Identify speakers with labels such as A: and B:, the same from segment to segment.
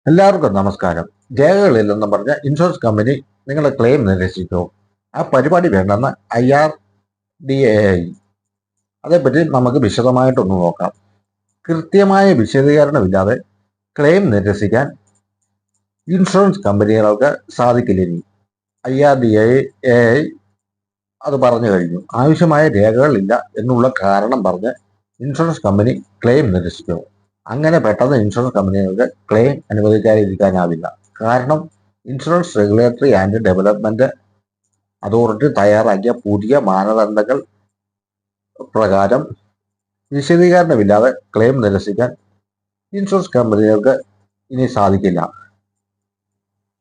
A: എല്ലാവർക്കും നമസ്കാരം. രേഖകളില്ലെന്നും പറഞ്ഞ ഇൻഷുറൻസ് കമ്പനി നിങ്ങളുടെ ക്ലെയിം നിരസിച്ചു. ആ പരിപാടി വേണ്ടെന്ന് IRDAI. അതേപ്പറ്റി നമുക്ക് വിശദമായിട്ടൊന്ന് നോക്കാം. കൃത്യമായ വിശദീകരണമില്ലാതെ ക്ലെയിം നിരസിക്കാൻ ഇൻഷുറൻസ് കമ്പനികൾക്ക് സാധിക്കില്ല. ഇനി IRDAI അത് പറഞ്ഞു കഴിഞ്ഞു. ആവശ്യമായ രേഖകളില്ല എന്നുള്ള കാരണം പറഞ്ഞ് ഇൻഷുറൻസ് കമ്പനി ക്ലെയിം നിരസിച്ചു. അങ്ങനെ പെട്ടെന്ന് ഇൻഷുറൻസ് കമ്പനികൾക്ക് ക്ലെയിം അനുവദിക്കാതിരിക്കാനാവില്ല. കാരണം insurance regulatory and development authority തയ്യാറാക്കിയ പുതിയ മാനദണ്ഡങ്ങൾ പ്രകാരം വിശദീകരണമില്ലാതെ ക്ലെയിം നിരസിക്കാൻ ഇൻഷുറൻസ് കമ്പനികൾക്ക് ഇനി സാധിക്കില്ല.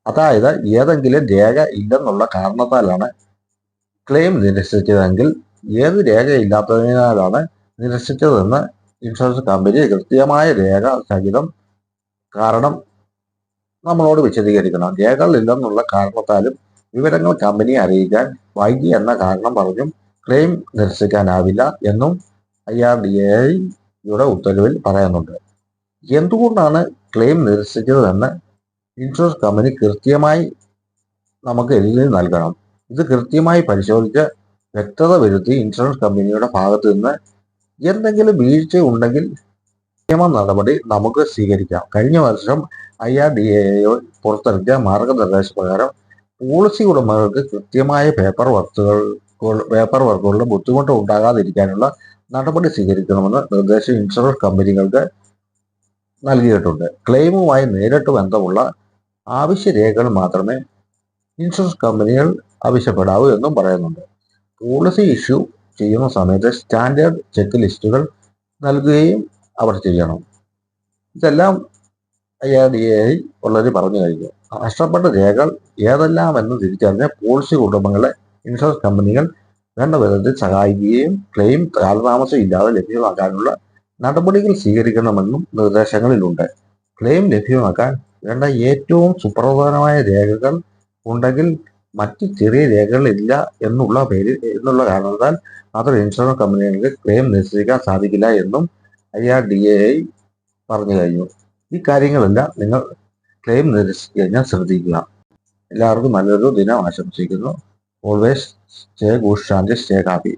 A: അതായത് ഏതെങ്കിലും രേഖ ഇല്ലെന്നുള്ള കാരണത്താലാണ് ക്ലെയിം നിരസിച്ചതെങ്കിൽ ഏത് രേഖയില്ലാത്തതിനാലാണ് നിരസിച്ചതെന്ന് ഇൻഷുറൻസ് കമ്പനി കൃത്യമായ രേഖ സഹിതം കാരണം നമ്മളോട് വിശദീകരിക്കണം. രേഖകളില്ലെന്നുള്ള കാരണത്താലും വിവരങ്ങൾ കമ്പനിയെ അറിയിക്കാൻ വൈകി എന്ന കാരണം പറഞ്ഞും ക്ലെയിം നിരസിക്കാനാവില്ല എന്നും IRDAIയുടെ ഉത്തരവിൽ പറയുന്നുണ്ട്. എന്തുകൊണ്ടാണ് ക്ലെയിം നിരസിച്ചതെന്ന് ഇൻഷുറൻസ് കമ്പനി കൃത്യമായി നമുക്ക് എഴുതി നൽകണം. ഇത് കൃത്യമായി പരിശോധിച്ച് വ്യക്തത വരുത്തി ഇൻഷുറൻസ് കമ്പനിയുടെ ഭാഗത്തു നിന്ന് എന്തെങ്കിലും വീഴ്ച ഉണ്ടെങ്കിൽ നിയമ നടപടി നമുക്ക് സ്വീകരിക്കാം. കഴിഞ്ഞ വർഷം IRDAI പുറത്തിറക്കിയ മാർഗനിർദ്ദേശപ്രകാരം പോളിസി ഉടമകൾക്ക് കൃത്യമായ പേപ്പർ വർക്കുകളുടെ ബുദ്ധിമുട്ട് ഉണ്ടാകാതിരിക്കാനുള്ള നടപടി സ്വീകരിക്കണമെന്ന് നിർദ്ദേശം ഇൻഷുറൻസ് കമ്പനികൾക്ക് നൽകിയിട്ടുണ്ട്. ക്ലെയിമുമായി നേരിട്ട് ബന്ധമുള്ള ആവശ്യ രേഖകൾ മാത്രമേ ഇൻഷുറൻസ് കമ്പനികൾ ആവശ്യപ്പെടാവൂ എന്നും പറയുന്നുണ്ട്. പോളിസി ഇഷ്യൂ ചെയ്യുന്ന സമയത്ത് സ്റ്റാൻഡേർഡ് ചെക്ക് ലിസ്റ്റുകൾ നൽകുകയും അവർ ചെയ്യണം. ഇതെല്ലാം IRDAI വളരെ പറഞ്ഞു കഴിഞ്ഞു. നഷ്ടപ്പെട്ട രേഖകൾ ഏതെല്ലാമെന്ന് തിരിച്ചറിഞ്ഞ പോളിസി ഉടമകളെ ഇൻഷുറൻസ് കമ്പനികൾ വേണ്ട വിധത്തിൽ സഹായിക്കുകയും ക്ലെയിം കാലതാമസം ഇല്ലാതെ ലഭ്യമാക്കാനുള്ള നടപടികൾ സ്വീകരിക്കണമെന്നും നിർദ്ദേശങ്ങളിലുണ്ട്. ക്ലെയിം ലഭ്യമാക്കാൻ വേണ്ട ഏറ്റവും സുപ്രധാനമായ രേഖകൾ ഉണ്ടെങ്കിൽ മറ്റ് ചെറിയ രേഖകൾ ഇല്ല എന്നുള്ള കാരണത്താൽ മാത്രം ഇൻഷുറൻസ് കമ്പനികൾക്ക് ക്ലെയിം നിരസിക്കാൻ സാധിക്കില്ല എന്നും IRDAI പറഞ്ഞു കഴിഞ്ഞു. ഈ കാര്യങ്ങളെല്ലാം നിങ്ങൾ ക്ലെയിം നിരസിച്ചു കഴിഞ്ഞാൽ ശ്രദ്ധിക്കുക. എല്ലാവർക്കും നല്ലൊരു ദിനം ആശംസിക്കുന്നു. Always stay good and stay happy.